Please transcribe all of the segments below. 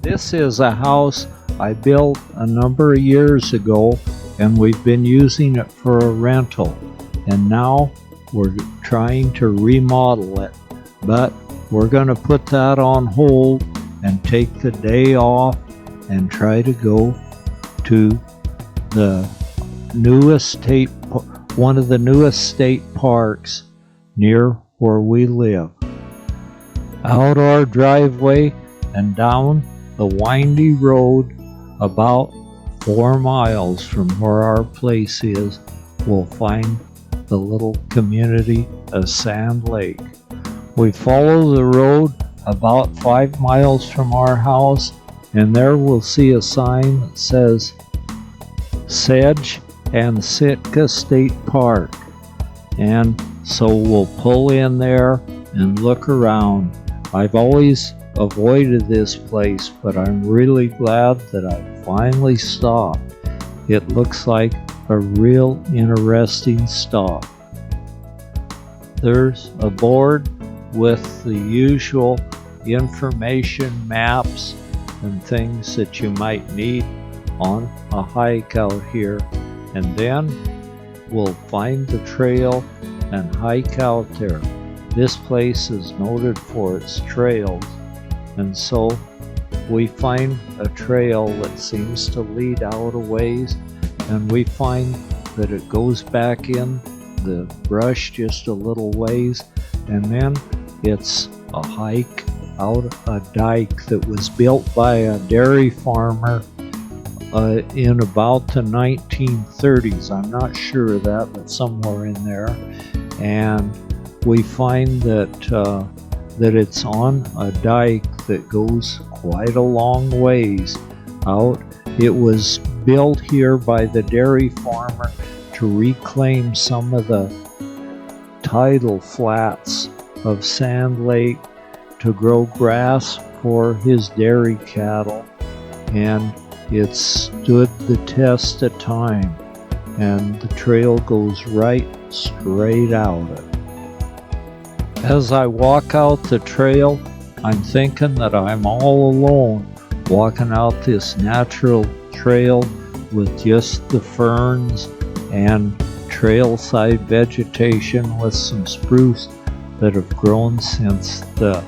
This is a house I built a number of years ago, and we've been using it for a rental. And now we're trying to remodel it, but we're going to put that on hold and take the day off and try to go to the one of the newest state parks near where we live. Out our driveway and down the windy road about 4 miles from where our place is, we'll find the little community of Sandlake. We follow the road about 5 miles from our house, and there we'll see a sign that says Sedge and Sitka State Park. And so we'll pull in there and look around. I've always avoided this place, but I'm really glad that I finally stopped. It looks like a real interesting stop. There's a board with the usual information, maps, and things that you might need on a hike out here. And then we'll find the trail and hike out there. This place is noted for its trails, and so we find a trail that seems to lead out a ways, and we find that it goes back in the brush just a little ways, and then it's a hike out a dike that was built by a dairy farmer in about the 1930s. I'm not sure of that, but somewhere in there. And we find that it's on a dike that goes quite a long ways out. It was built here by the dairy farmer to reclaim some of the tidal flats of Sandlake to grow grass for his dairy cattle, and it stood the test of time, and the trail goes right straight out of it. As I walk out the trail, I'm thinking that I'm all alone walking out this natural trail with just the ferns and trailside vegetation with some spruce that have grown since the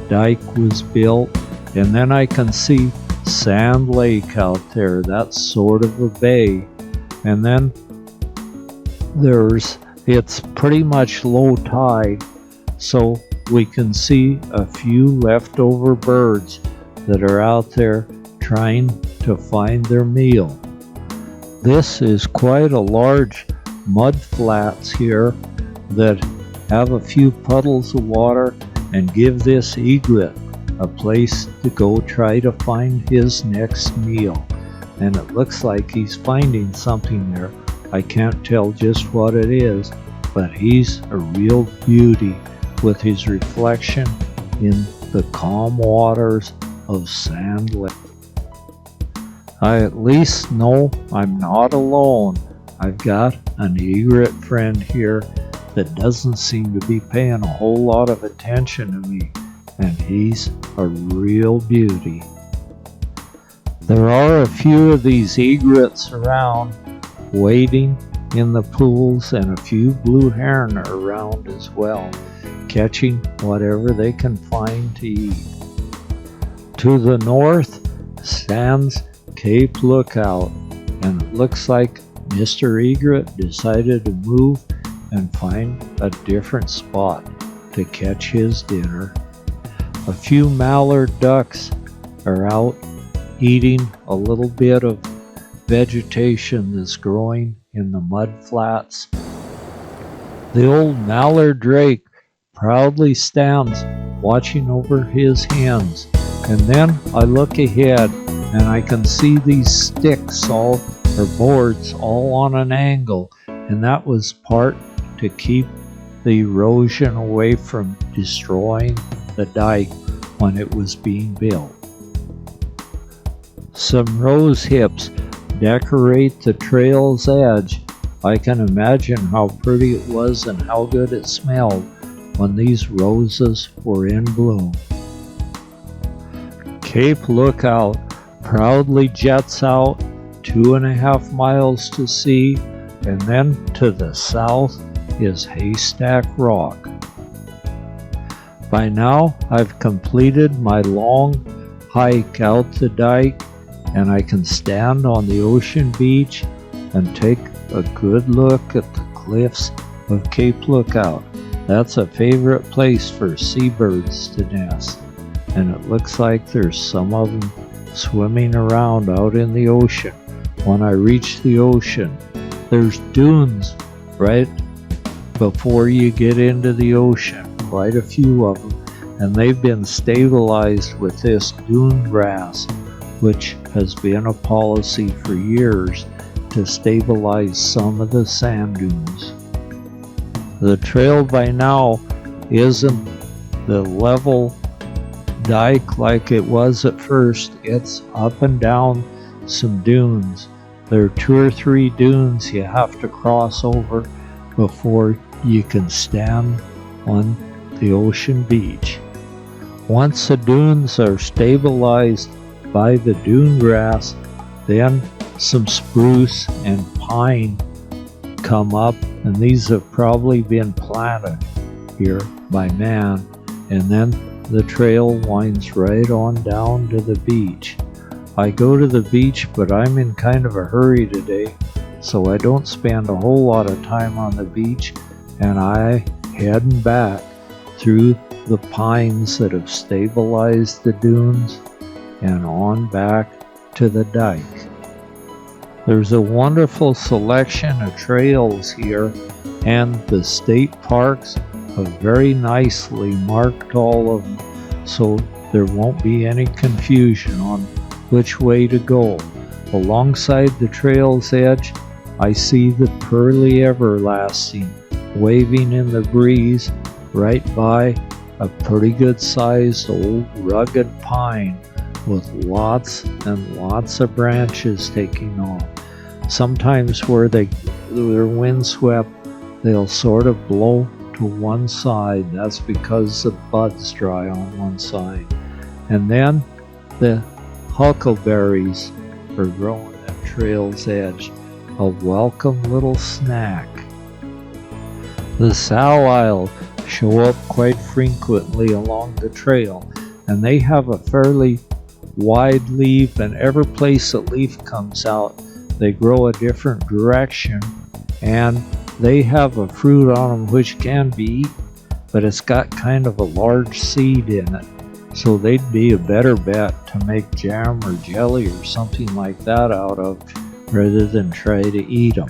dike was built. And then I can see Sand Lake out there. That's sort of a bay. And then it's pretty much low tide, so we can see a few leftover birds that are out there trying to find their meal. This is quite a large mud flats here that have a few puddles of water and give this egret a place to go try to find his next meal. And it looks like he's finding something there. I can't tell just what it is, but he's a real beauty with his reflection in the calm waters of Sand Lake. I at least know I'm not alone. I've got an egret friend here that doesn't seem to be paying a whole lot of attention to me, and he's a real beauty. There are a few of these egrets around wading in the pools, and a few blue heron are around as well, catching whatever they can find to eat. To the north stands Cape Lookout, and it looks like Mr. Egret decided to move and find a different spot to catch his dinner. A few mallard ducks are out eating a little bit of vegetation that's growing in the mud flats. The old mallard drake proudly stands watching over his hens, and then I look ahead and I can see these sticks or boards all on an angle, and that was part to keep the erosion away from destroying the dike when it was being built. Some rose hips decorate the trail's edge. I can imagine how pretty it was and how good it smelled when these roses were in bloom. Cape Lookout proudly jets out 2.5 miles to sea, and then to the south is Haystack Rock. By now, I've completed my long hike out the dike, and I can stand on the ocean beach and take a good look at the cliffs of Cape Lookout. That's a favorite place for seabirds to nest, and it looks like there's some of them swimming around out in the ocean. When I reach the ocean, there's dunes right before you get into the ocean, quite a few of them, and they've been stabilized with this dune grass, which has been a policy for years to stabilize some of the sand dunes. The trail by now isn't the level dike like it was at first. It's up and down some dunes. There are 2 or 3 dunes you have to cross over before you can stand on the ocean beach. Once the dunes are stabilized by the dune grass, then some spruce and pine come up, and these have probably been planted here by man, and then the trail winds right on down to the beach. I go to the beach, but I'm in kind of a hurry today, so I don't spend a whole lot of time on the beach, and I heading back through the pines that have stabilized the dunes and on back to the dike. There's a wonderful selection of trails here, and the state parks have very nicely marked all of them, so there won't be any confusion on which way to go. Alongside the trail's edge, I see the pearly everlasting waving in the breeze right by a pretty good sized old rugged pine with lots and lots of branches taking off. Sometimes where they're windswept, they'll sort of blow to one side. That's because the buds dry on one side. And then the huckleberries are growing at trail's edge, a welcome little snack. The sow owl show up quite frequently along the trail, and they have a fairly wide leaf, and every place a leaf comes out, they grow a different direction, and they have a fruit on them which can be eaten, but it's got kind of a large seed in it, so they'd be a better bet to make jam or jelly or something like that out of rather than try to eat them.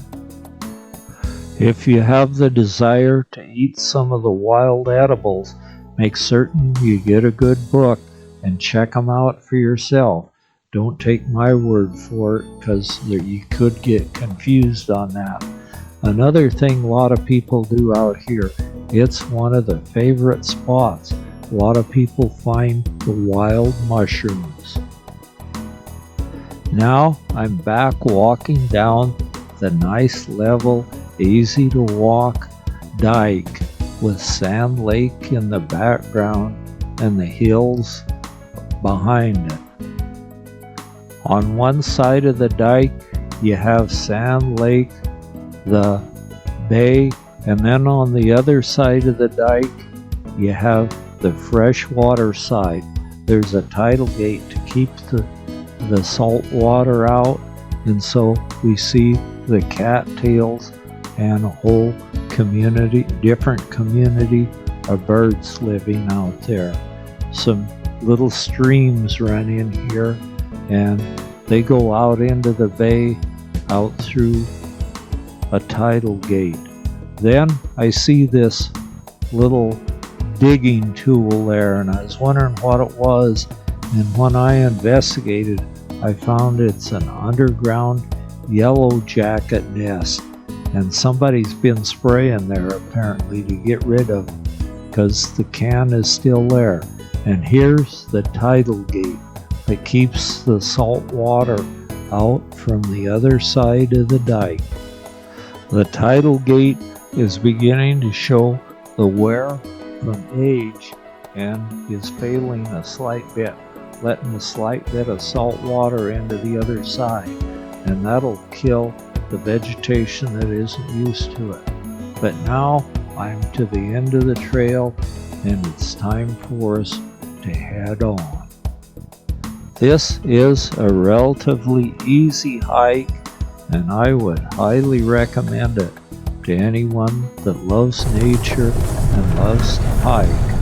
If you have the desire to eat some of the wild edibles, make certain you get a good book and check them out for yourself. Don't take my word for it, because you could get confused on that. Another thing a lot of people do out here, it's one of the favorite spots. A lot of people find the wild mushrooms. Now I'm back walking down the nice level, easy to walk dike with Sandlake in the background and the hills behind it. On one side of the dike you have Sandlake, the bay, and then on the other side of the dike you have the freshwater side. There's a tidal gate to keep the salt water out, and so we see the cattails and a whole different community of birds living out there. Some little streams run in here, and they go out into the bay, out through a tidal gate. Then I see this little digging tool there, and I was wondering what it was, and when I investigated, I found it's an underground yellow jacket nest, and somebody's been spraying there apparently to get rid of it, because the can is still there. And here's the tidal gate that keeps the salt water out from the other side of the dike. The tidal gate is beginning to show the wear from age and is failing a slight bit. letting a slight bit of salt water into the other side, and that'll kill the vegetation that isn't used to it. But now I'm to the end of the trail, and it's time for us to head on. This is a relatively easy hike, and I would highly recommend it to anyone that loves nature and loves to hike.